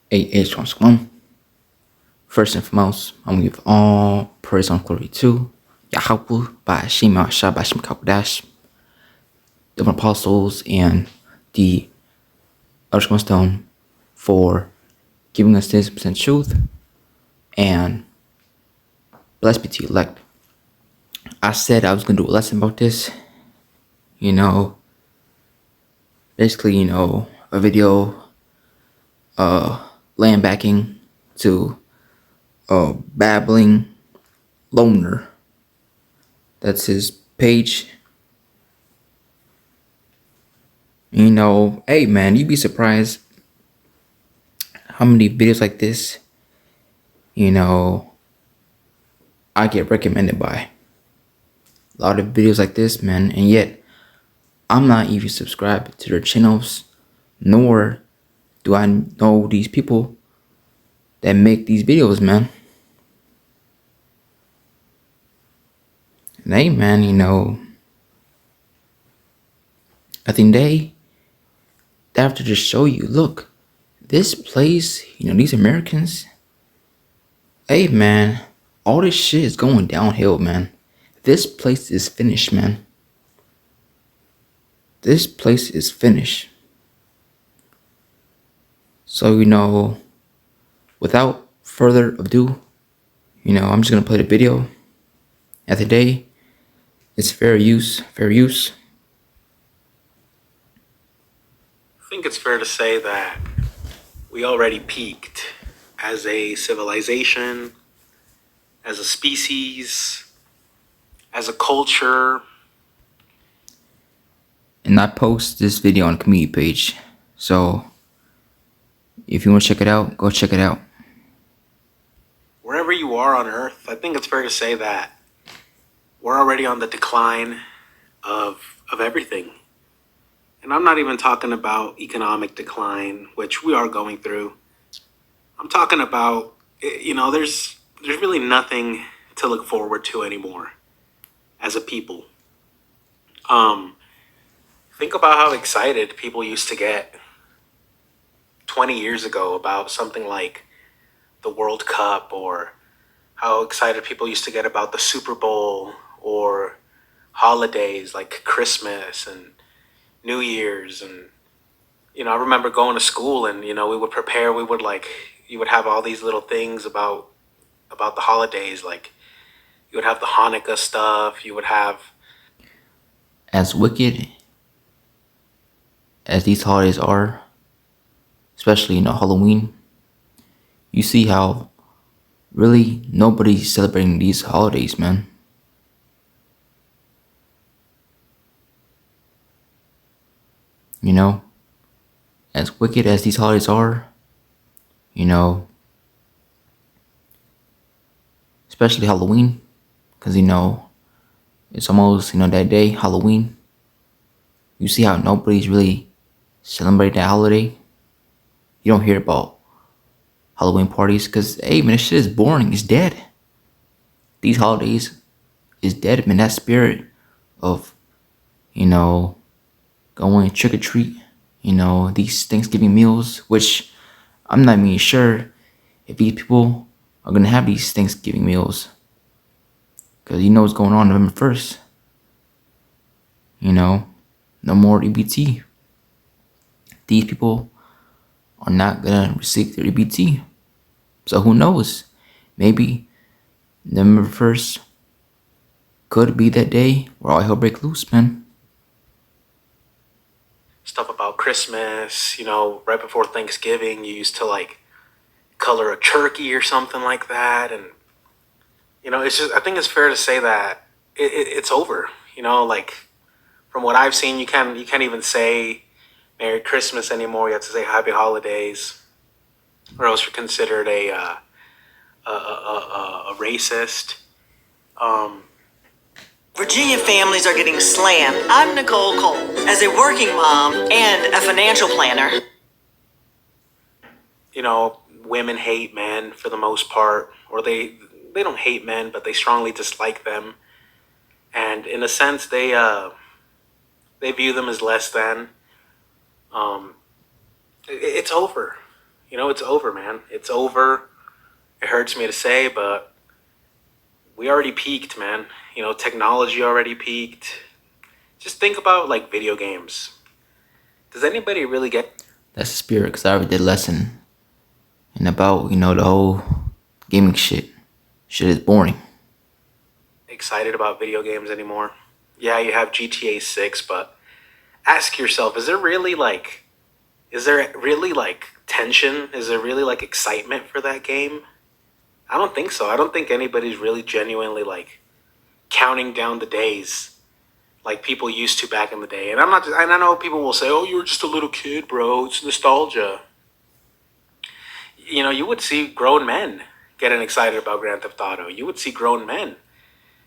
Shalom. First and foremost, I'm gonna give all praise and glory to Yahweh by Hashem Shah by Hashem Kakodash, the apostles and the Elder Stone for giving us this percent truth, and blessed be to you elect. I said I was gonna do a lesson about this, basically, a video land backing to a babbling loner. That's his page. Hey man, you'd be surprised how many videos like this, I get recommended by. A lot of videos like this, man, and yet I'm not even subscribed to their channels, nor do I know these people that make these videos, man. And hey, man, I think they have to just show you, look, this place, these Americans, hey, man, all this shit is going downhill, man. This place is finished, man. This place is finished. So, without further ado, I'm just going to play the video. At the day, it's fair use. I think it's fair to say that we already peaked as a civilization, as a species, as a culture. And I post this video on the community page. So if you want to check it out, go check it out. Wherever you are on Earth, I think it's fair to say that we're already on the decline of everything. And I'm not even talking about economic decline, which we are going through. I'm talking about, there's really nothing to look forward to anymore as a people. Think about how excited people used to get 20 years ago about something like the World Cup, or how excited people used to get about the Super Bowl, or holidays like Christmas and New Year's. And I remember going to school, and we would prepare. You would have all these little things about the holidays. Like, you would have the Hanukkah stuff. You would have, as wicked as these holidays are, especially Halloween, you see how really nobody's celebrating these holidays, man. As wicked as these holidays are, especially Halloween, because it's almost that day, Halloween. You see how nobody's really celebrating that holiday. You don't hear about Halloween parties because, hey man, this shit is boring. It's dead. These holidays is dead, man. That spirit of going trick or treat, these Thanksgiving meals, which I'm not even sure if these people are gonna have these Thanksgiving meals, because what's going on November 1st. No more EBT. These people are not gonna receive their EBT. So who knows? Maybe November 1st could be that day where all hell break loose, man. stuff about Christmas, right before Thanksgiving, you used to like color a turkey or something like that. And, it's just, I think it's fair to say that it's over, like, from what I've seen, you can't even say Merry Christmas anymore. You have to say Happy Holidays, or else you're considered a racist. Virginia families are getting slammed. I'm Nicole Cole. As a working mom and a financial planner, Women hate men for the most part, or they don't hate men, but they strongly dislike them. And in a sense, they view them as less than. It's over. It's over, man. It's over. It hurts me to say, but we already peaked, man. Technology already peaked. Just think about like video games. Does anybody really get That's the spirit, because I already did a lesson and about, the whole gaming shit. Shit is boring. excited about video games anymore? Yeah, you have GTA 6, but ask yourself, is there really like tension? Is there really like excitement for that game? I don't think so. I don't think anybody's really genuinely like counting down the days like people used to back in the day. And I know people will say, "Oh, you were just a little kid, bro. It's nostalgia." You would see grown men getting excited about Grand Theft Auto. You would see grown men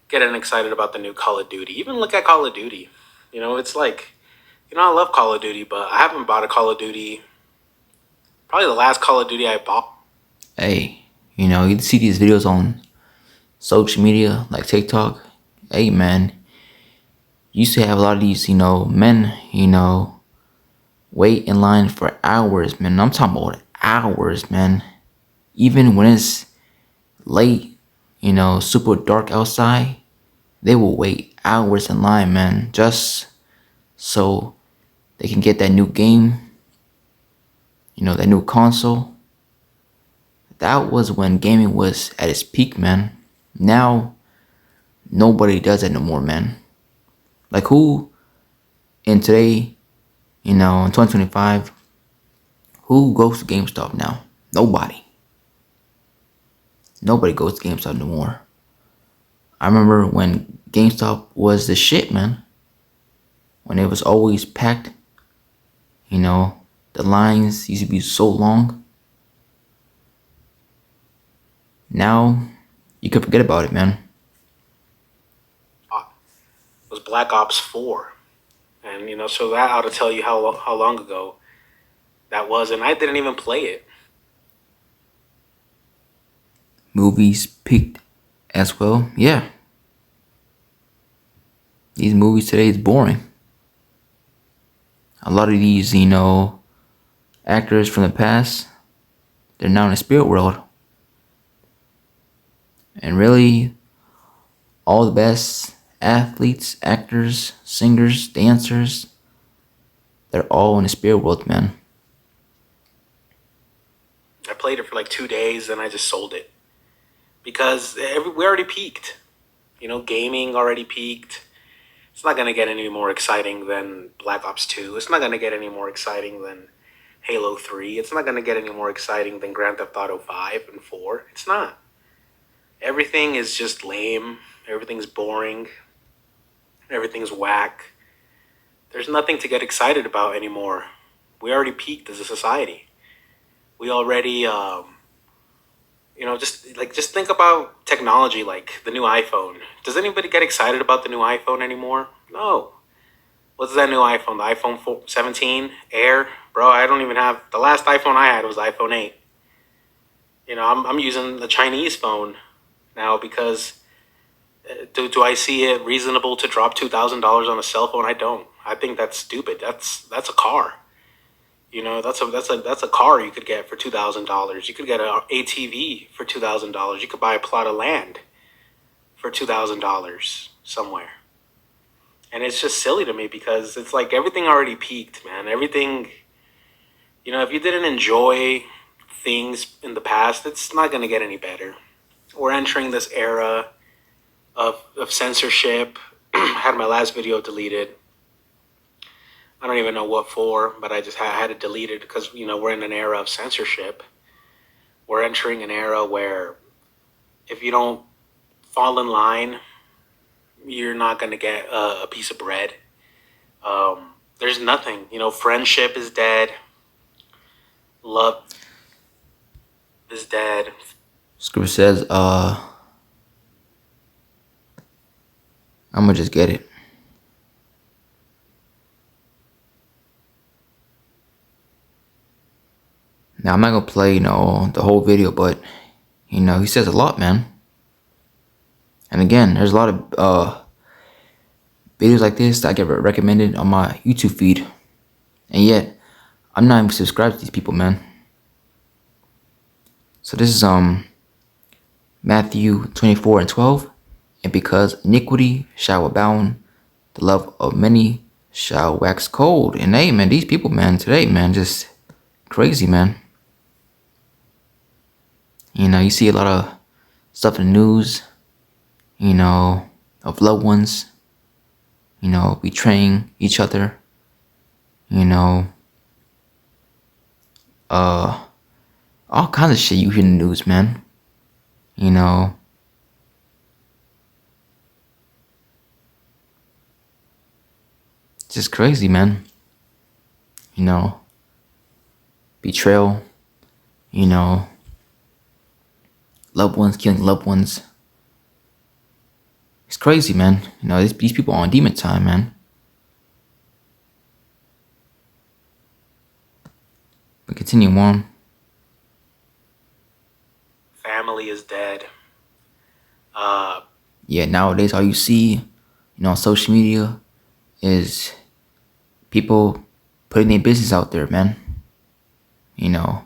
getting excited about the new Call of Duty. Even look at Call of Duty. It's like, I love Call of Duty, but I haven't bought a Call of Duty. Probably the last Call of Duty I bought. Hey, you see these videos on social media like TikTok. Hey, man, used to have a lot of these, men, wait in line for hours, man. I'm talking about hours, man. Even when it's late, super dark outside, they will wait hours in line, man, just so they can get that new game, that new console. That was when gaming was at its peak, man. Now, nobody does that no more, man. Like who in today, in 2025, who goes to GameStop now? Nobody. Nobody goes to GameStop no more. I remember when GameStop was the shit, man. When it was always packed. The lines used to be so long. Now, you can forget about it, man. It was Black Ops 4. And, so that ought to tell you how long ago that was. And I didn't even play it. Movies peaked as well. Yeah. These movies today is boring. A lot of these, actors from the past, they're now in the spirit world. And really, all the best athletes, actors, singers, dancers, they're all in the spirit world, man. I played it for like 2 days, and I just sold it. Because we already peaked. Gaming already peaked. It's not going to get any more exciting than Black Ops 2. It's not going to get any more exciting than Halo 3. It's not going to get any more exciting than Grand Theft Auto 5 and 4. It's not. Everything is just lame. Everything's boring. Everything's whack. There's nothing to get excited about anymore. We already peaked as a society. We already, just think about technology like the new iPhone. Does anybody get excited about the new iPhone anymore? No. What's that new iPhone? The iPhone 17 Air? Bro, I don't even have... The last iPhone I had was iPhone 8. I'm using the Chinese phone now because... Do I see it reasonable to drop $2,000 on a cell phone? I don't. I think that's stupid. That's a car. That's a car you could get for $2,000. You could get an ATV for $2,000. You could buy a plot of land for $2,000 somewhere. And it's just silly to me because it's like everything already peaked, man. Everything, if you didn't enjoy things in the past, it's not going to get any better. We're entering this era of censorship. I had my last video deleted. I don't even know what for, but I just had to delete it because, we're in an era of censorship. We're entering an era where if you don't fall in line, you're not going to get a piece of bread. There's nothing. Friendship is dead. Love is dead. Scripture says, I'm gonna just get it. Now, I'm not gonna play, the whole video, but, he says a lot, man. And again, there's a lot of videos like this that I get recommended on my YouTube feed. And yet, I'm not even subscribed to these people, man. So this is Matthew 24:12. And because iniquity shall abound, the love of many shall wax cold. And hey, man, these people, man, today, man, just crazy, man. You know, you see a lot of stuff in the news, you know, of loved ones, you know, betraying each other, you know, all kinds of shit you hear in the news, man. You know, just crazy, man. You know, betrayal, you know, loved ones killing loved ones. It's crazy, man. You know, these people are on demon time, man. But continue on. Family is dead. Yeah, nowadays all you see, you know, on social media is people putting their business out there, man. You know,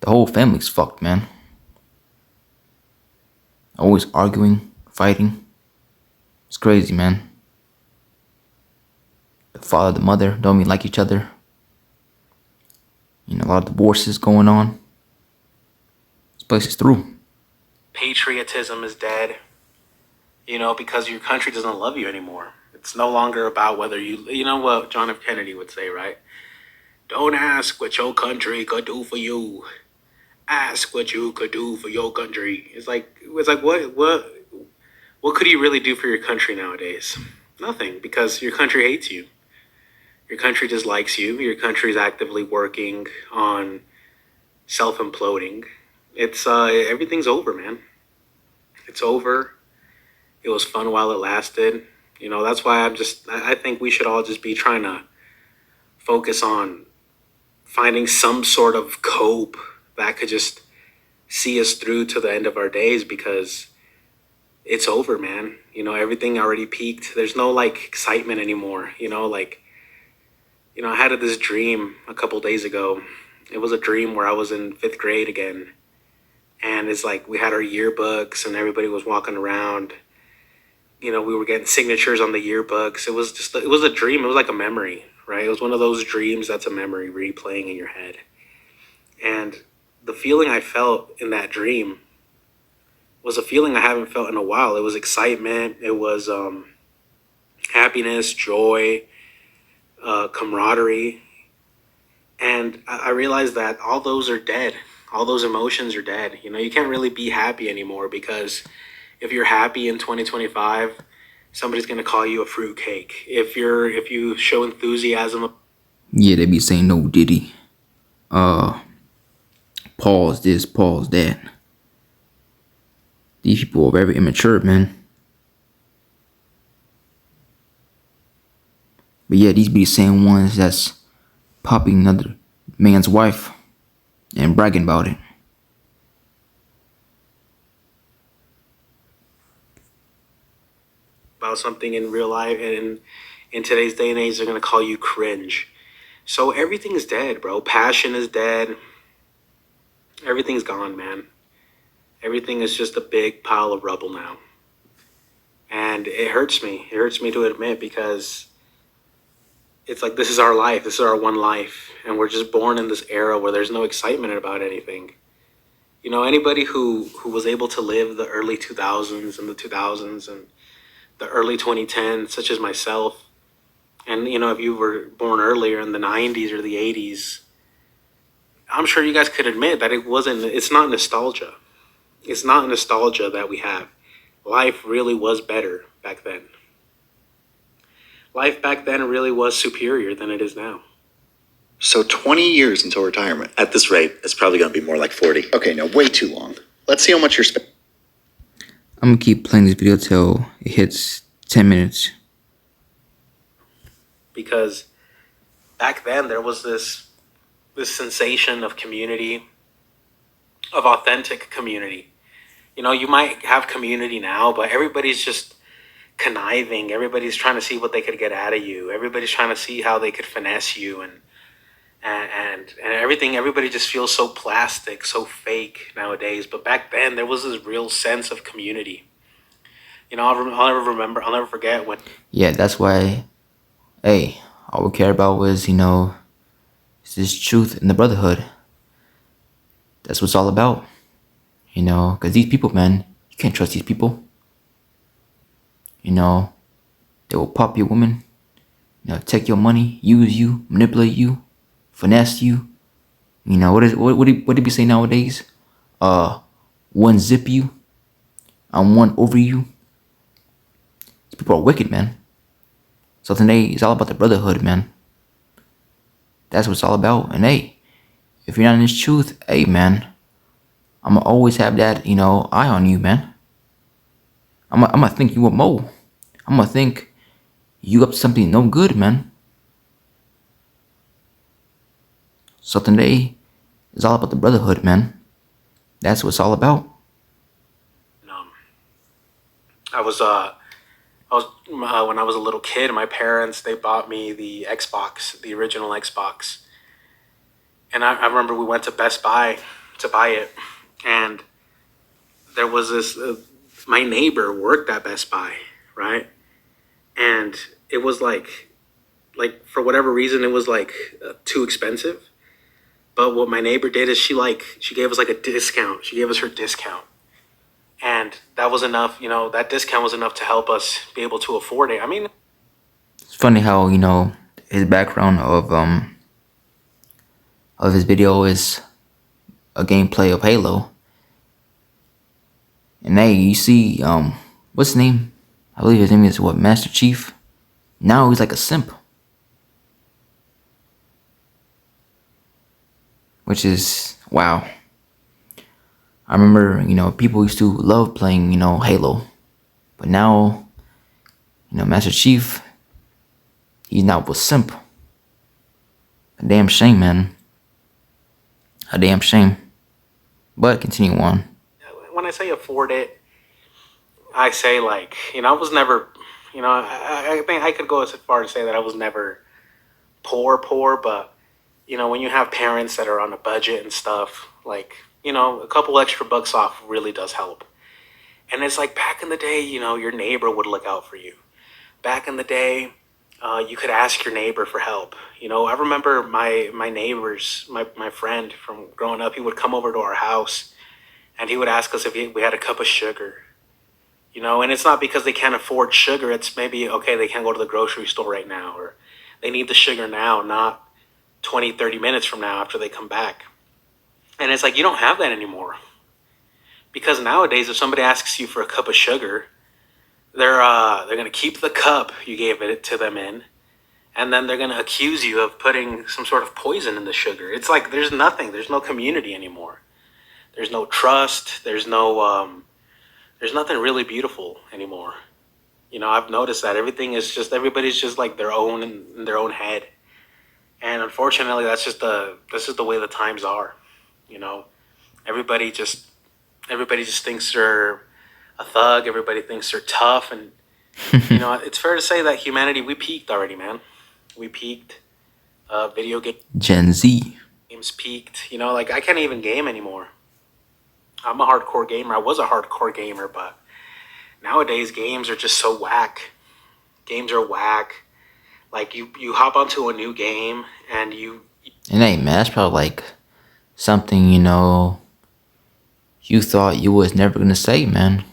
the whole family's fucked, man. Always arguing, fighting. It's crazy, man. The father, the mother don't even like each other. You know, a lot of divorces going on. This place is through. Patriotism is dead. You know, because your country doesn't love you anymore. It's no longer about whether you know what John F. Kennedy would say, right? Don't ask what your country could do for you. Ask what you could do for your country. It's like what could you really do for your country nowadays? Nothing, because your country hates you. Your country dislikes you. Your country is actively working on self-imploding. It's everything's over, man. It's over. It was fun while it lasted. You know, that's why I think we should all just be trying to focus on finding some sort of cope that could just see us through to the end of our days, because it's over, man. You know, everything already peaked. There's no like excitement anymore. You know, I had this dream a couple days ago. It was a dream where I was in 5th grade again. And it's like we had our yearbooks and everybody was walking around. You know, we were getting signatures on the yearbooks. It was a dream. It was like a memory, right? It was one of those dreams that's a memory replaying in your head. And the feeling I felt in that dream was a feeling I haven't felt in a while. It was excitement. It was happiness, joy, camaraderie. And I realized that all those are dead. All those emotions are dead. You know, you can't really be happy anymore, because if you're happy in 2025, somebody's going to call you a fruitcake. If you show enthusiasm. Yeah, they be saying no Diddy. Pause this, pause that. These people are very immature, man. But yeah, these be the same ones that's popping another man's wife and bragging about it. About something in real life, and in today's day and age, they're going to call you cringe. So everything is dead, bro. Passion is dead. Everything's gone, man. Everything is just a big pile of rubble now. And it hurts me. It hurts me to admit, because it's like, this is our life. This is our one life. And we're just born in this era where there's no excitement about anything. You know, anybody who was able to live the early 2000s and the 2000s and the early 2010s, such as myself, and, you know, if you were born earlier in the 90s or the 80s, I'm sure you guys could admit that it's not nostalgia. It's not nostalgia that we have. Life really was better back then. Life back then really was superior than it is now. So 20 years until retirement. At this rate, it's probably going to be more like 40. Okay, no, way too long. Let's see how much you're spending. I'm gonna keep playing this video till it hits 10 minutes. Because back then there was this sensation of community, of authentic community. You know, you might have community now, but everybody's just conniving. Everybody's trying to see what they could get out of you. Everybody's trying to see how they could finesse you. And, and everything. Everybody just feels so plastic, so fake nowadays. But back then, there was this real sense of community. I'll never forget when. Yeah, that's why, hey, all we care about was, it's this truth and the brotherhood. That's what it's all about. Because these people, man, you can't trust these people. They will pop your woman, take your money, use you, manipulate you, finesse you. What did we say nowadays? One zip you, I'm one over you. These people are wicked, man. So today it's all about the brotherhood, man. That's what it's all about. And hey, if you're not in this truth, hey, man, I'ma always have that, eye on you, man. I'ma think you a mole. I'ma think you up to something no good, man. So today is all about the brotherhood, man. That's what it's all about. When I was a little kid, my parents, they bought me the Xbox, the original Xbox. And I remember we went to Best Buy to buy it. And there was this, my neighbor worked at Best Buy, right? And it was like for whatever reason, it was too expensive. But what my neighbor did is she gave us a discount. She gave us her discount. And that was enough, that discount was enough to help us be able to afford it. I mean, it's funny how, his background of his video is a gameplay of Halo. And hey, you see, what's his name? I believe his name is Master Chief. Now he's like a simp. Which is, wow. I remember, people used to love playing, Halo. But now, Master Chief, he's now a simp. A damn shame, man. A damn shame. But continue on. When I say afford it, I say I was never, I think I could go as far as say that I was never poor, but, when you have parents that are on a budget and stuff, a couple extra bucks off really does help. And it's like back in the day, your neighbor would look out for you. Back in the day, you could ask your neighbor for help. I remember my neighbors, my friend from growing up, he would come over to our house and he would ask us if we had a cup of sugar. And it's not because they can't afford sugar. It's maybe, okay, they can't go to the grocery store right now, or they need the sugar now, not 20, 30 minutes from now after they come back. And it's you don't have that anymore. Because nowadays, if somebody asks you for a cup of sugar, they're going to keep the cup you gave it to them in, and then they're going to accuse you of putting some sort of poison in the sugar. It's there's nothing. There's no community anymore. There's no trust. There's nothing really beautiful anymore. I've noticed that everybody's just their own in their own head. And unfortunately, this is the way the times are. Everybody just thinks they're a thug. Everybody thinks they're tough, and it's fair to say that humanity, we peaked already, man. We peaked. Video Gen Z. games peaked. I can't even game anymore. I'm a hardcore gamer. I was a hardcore gamer, but nowadays games are just so whack. Games are whack. You hop onto a new game and you. And hey, man, that's probably something, you thought you was never gonna say, man.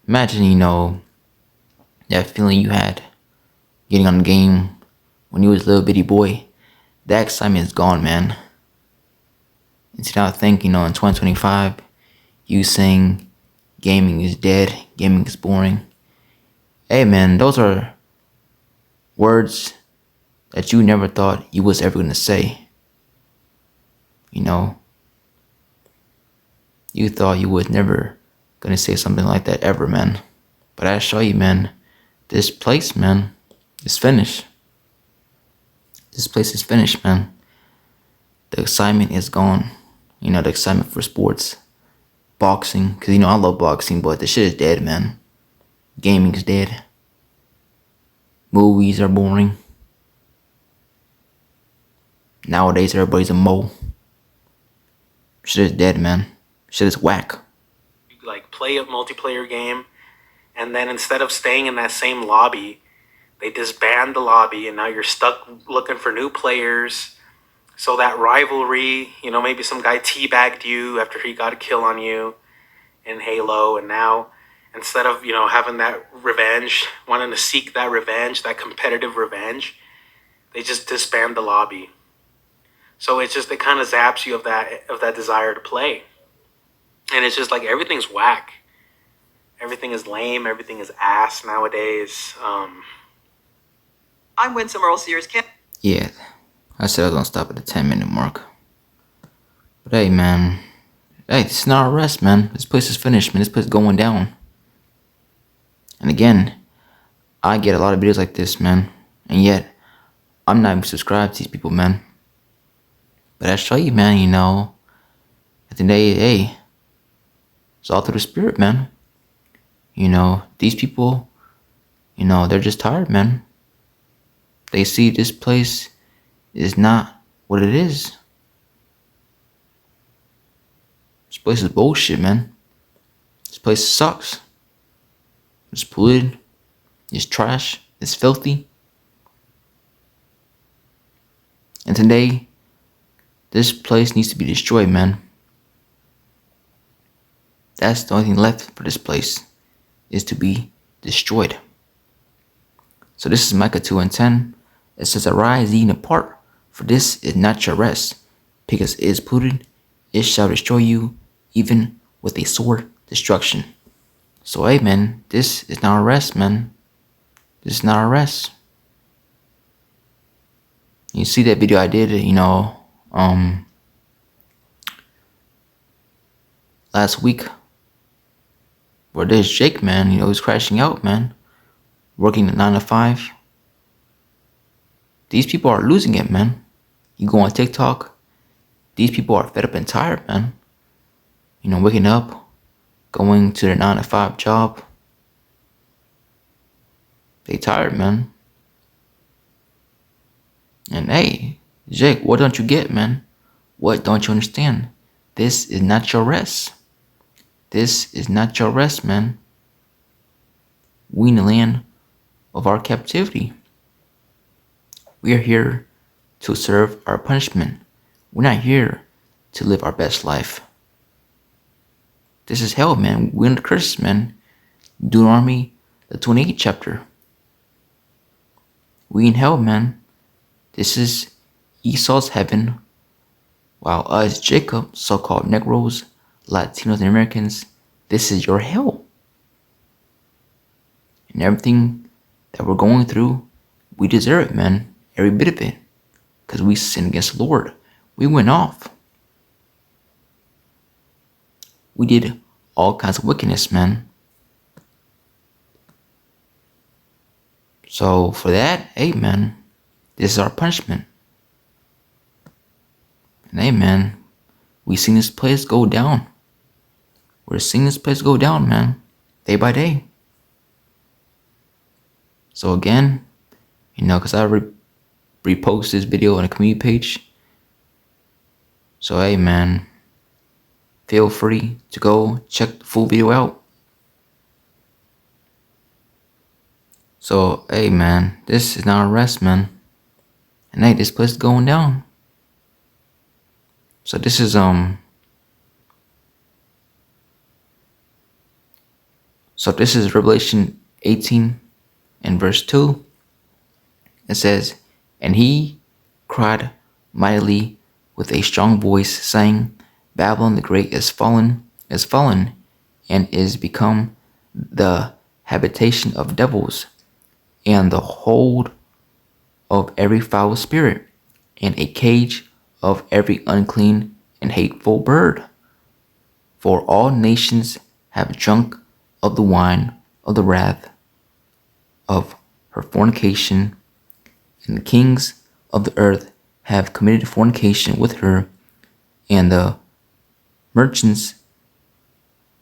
Imagine, that feeling you had getting on the game when you was a little bitty boy. That excitement is gone, man. And so now I think, in 2025, you saying gaming is dead, gaming is boring. Hey, man, those are words that you never thought you was ever gonna say. You thought you was never gonna say something like that ever, man. But I show you, man, this place, man, is finished. This place is finished, man. The excitement is gone. The excitement for sports, boxing, because I love boxing, but the shit is dead, man. Gaming is dead. Movies are boring. Nowadays, everybody's a mole. Shit is dead, man. Shit is whack. You like play a multiplayer game, and then instead of staying in that same lobby, they disband the lobby, and now you're stuck looking for new players. So that rivalry, maybe some guy teabagged you after he got a kill on you in Halo, and now instead of having that revenge, wanting to seek that revenge, that competitive revenge, they just disband the lobby. So it kind of zaps you of that desire to play, and it's just like everything's whack. Everything is lame. Everything is ass nowadays. I'm Winsome Earl Sears. Yeah, I said I was gonna stop at the 10-minute mark. But hey, man. Hey, this is not a rest, man. This place is finished, man. This place is going down. And again, I get a lot of videos like this, man. And yet, I'm not even subscribed to these people, man. But I show you, man, at the end of the day, hey, it's all through the spirit, man. These people, they're just tired, man. They see this place is not what it is. This place is bullshit, man. This place sucks. It's polluted. It's trash. It's filthy. And today, this place needs to be destroyed, man. That's the only thing left for this place, is to be destroyed. So this is Micah 2:10. It says, "Arise, ye and depart, for this is not your rest, because it is polluted. It shall destroy you, even with a sword destruction." So hey, man, this is not a rest, man. This is not a rest. You see that video I did, last week, where there's Jake, man, he's crashing out, man, working at 9 to 5. These people are losing it, man. You go on TikTok, these people are fed up and tired, man. Waking up, going to their 9 to 5 job. They tired, man. And hey, Jake, what don't you get, man? What don't you understand? This is not your rest. This is not your rest, man. We in the land of our captivity. We are here to serve our punishment. We're not here to live our best life. This is hell, man. We're in the curse, man. Deuteronomy, the 28th chapter. We in hell, man. This is Esau's heaven, while us, Jacob, so-called Negroes, Latinos, and Americans, this is your hell. And everything that we're going through, we deserve it, man. Every bit of it. Because we sinned against the Lord. We went off. We did all kinds of wickedness, man. So for that, hey, man, this is our punishment. And hey, man, we seen this place go down. We're seeing this place go down, man, day by day. So again, because I repost this video on a community page. So hey, man, feel free to go check the full video out. So hey, man, this is not a rest, man. And hey, this place is going down. So this is Revelation 18 and verse 2. It says, "And he cried mightily with a strong voice, saying, Babylon the Great is fallen, and is become the habitation of devils, and the hold of every foul spirit, and a cage of every unclean and hateful bird. For all nations have drunk of the wine of the wrath of her fornication, and the kings of the earth have committed fornication with her, and the merchants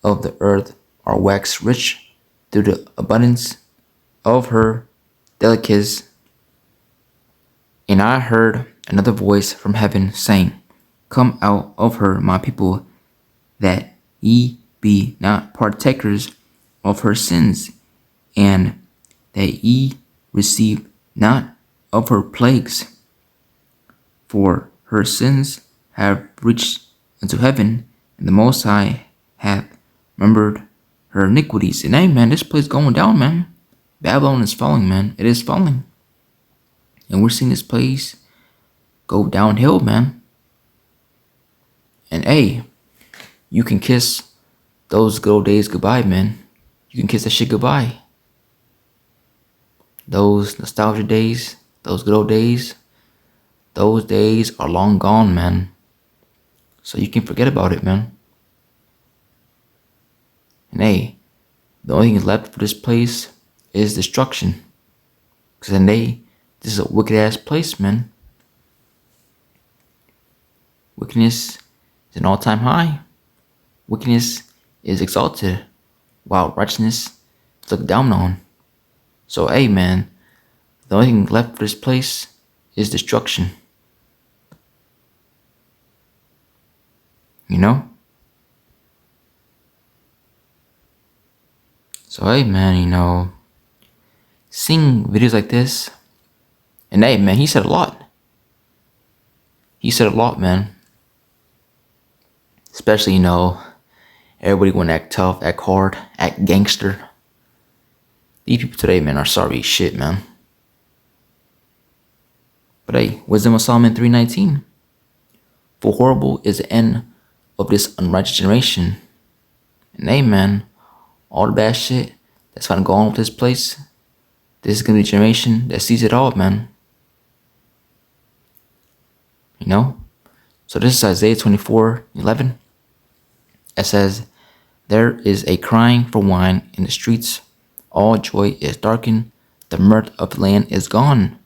of the earth are waxed rich through the abundance of her delicacies. And I heard another voice from heaven, saying, Come out of her, my people, that ye be not partakers of her sins, and that ye receive not of her plagues. For her sins have reached unto heaven, and the Most High hath remembered her iniquities. And hey, man, this place going down, man. Babylon is falling, man. It is falling. And we're seeing this place go downhill, man. And hey, you can kiss those good old days goodbye, man. You can kiss that shit goodbye. Those nostalgia days, those good old days, those days are long gone, man. So you can forget about it, man. And hey, the only thing left for this place is destruction. Because this is a wicked ass place, man. Wickedness is an all-time high. Wickedness is exalted, while righteousness is looked down on. So hey, man, the only thing left for this place is destruction. You know? So hey, man, seeing videos like this, and hey, man, he said a lot. He said a lot, man. Especially, everybody want to act tough, act hard, act gangster. These people today, man, are sorry as shit, man. But hey, Wisdom of Solomon 3:19. For horrible is the end of this unrighteous generation. And hey, man, all the bad shit that's gonna go on with this place, this is gonna be a generation that sees it all, man. So this is Isaiah 24:11. It says, There is a crying for wine in the streets. All joy is darkened. The mirth of the land is gone.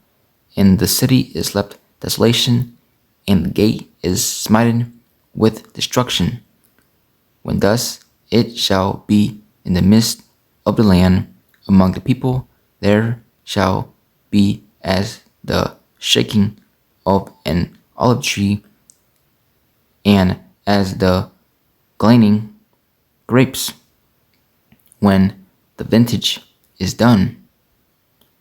And the city is left desolation. And the gate is smitten with destruction. When thus it shall be in the midst of the land, among the people, there shall be as the shaking of an olive tree, and as the gleaning grapes when the vintage is done.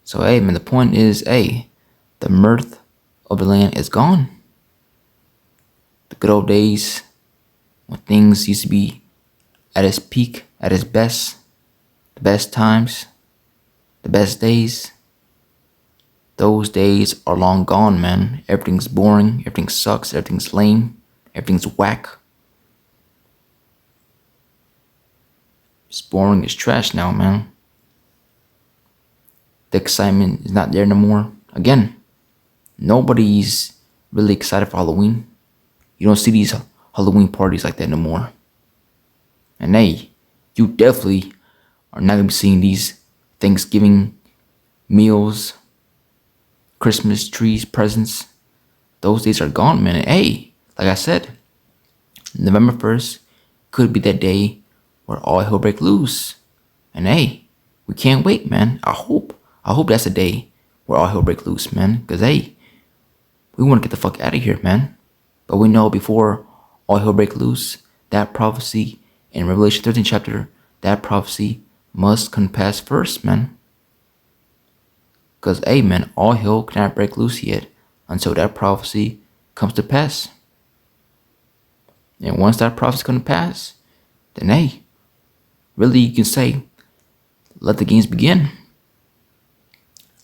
So hey, man, the point is, hey, the mirth of the land is gone. The good old days when things used to be at its peak, at its best, the best times, the best days, those days are long gone, man. Everything's boring, everything sucks, everything's lame, everything's whack. It's boring as trash now, man. The excitement is not there no more. Again, nobody's really excited for Halloween. You don't see these Halloween parties like that no more. And hey, you definitely are not gonna be seeing these Thanksgiving meals, Christmas trees, presents. Those days are gone, man. And hey, like I said, November 1st could be that day where all hell break loose. And hey, we can't wait, man. I hope that's the day where all hell break loose, man. Because hey, we want to get the fuck out of here, man. But we know before all hell break loose, that prophecy in Revelation 13 chapter, that prophecy must come past first, man. Because hey, man, all hell cannot break loose yet until that prophecy comes to pass. And once that prophecy comes to pass, then hey, really you can say, let the games begin.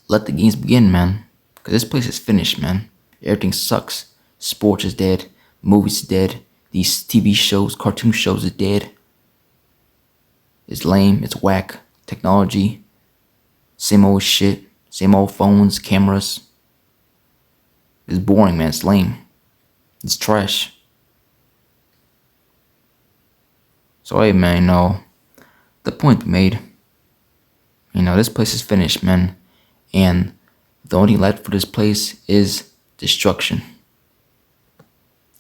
Let the games begin, man. Because this place is finished, man. Everything sucks. Sports is dead. Movies is dead. These TV shows, cartoon shows is dead. It's lame. It's whack. Technology. Same old shit. Same old phones, cameras. It's boring, man. It's lame. It's trash. So hey, man, the point made. This place is finished, man. And the only left for this place is destruction.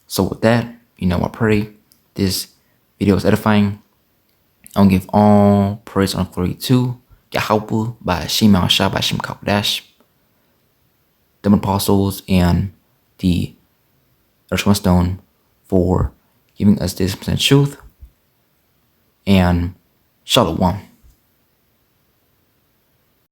So with that, I pray this video is edifying. I'll give all praise and glory to Yahweh by Hashem Al Shah by Hashem Kaudash, the apostles and the Elder Stone for giving us this percent truth. And Shalom.